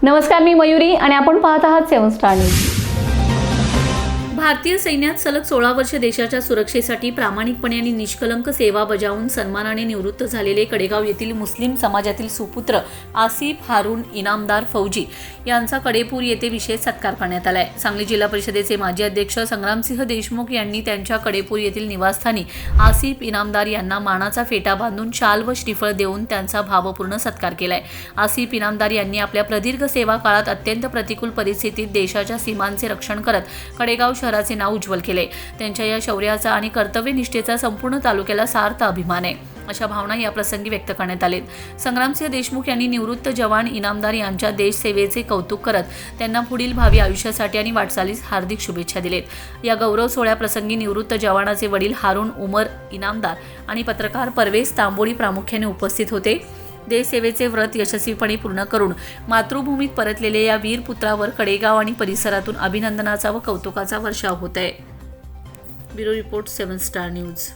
नमस्कार, मी मयुरी आणि आपण पाहत आहात 7 स्टार न्यूज. भारतीय सैन्यात सलग 16 वर्ष देशाच्या सुरक्षेसाठी प्रामाणिकपणे आणि निष्कलंक सेवा बजावून सन्मानाने निवृत्त झालेले कडेगाव येथील मुस्लिम समाजातील सुपुत्र आसिफ हारून इनामदार फौजी यांचा कडेपूर येथे विशेष सत्कार करण्यात आलाय. सांगली जिल्हा परिषदेचे माजी अध्यक्ष संग्रामसिंह देशमुख यांनी त्यांच्या कडेपूर येथील निवासस्थानी आसिफ इनामदार यांना मानाचा फेटा बांधून शाल व श्रीफळ देऊन त्यांचा भावपूर्ण सत्कार केलाय. आसिफ इनामदार यांनी आपल्या प्रदीर्घ सेवा काळात अत्यंत प्रतिकूल परिस्थितीत देशाच्या सीमांचे रक्षण करत कडेगाव शहराचे नाव उज्ज्वल केले. त्यांच्या या शौर्याचा आणि कर्तव्यनिष्ठेचा संपूर्ण तालुक्याला सार्थ अभिमान आहे, अशा भावना या प्रसंगी व्यक्त करण्यात आलेत. संग्रामसिंह देशमुख यांनी निवृत्त जवान इनामदार यांच्या देशसेवेचे कौतुक करत त्यांना पुढील भावी आयुष्यासाठी आणि वाटचालीस हार्दिक शुभेच्छा दिलेत. या गौरव सोहळ्याप्रसंगी निवृत्त जवानाचे वडील हारून उमर इनामदार आणि पत्रकार परवेज तांबोळी प्रामुख्याने उपस्थित होते. देशसेवेचे व्रत यशस्वीपणे पूर्ण करून मातृभूमीत परतलेल्या या वीर पुत्रावर कडेगाव आणि परिसरातून अभिनंदनाचा व कौतुकाचा वर्षाव होत आहे. Bureau report 7 star news.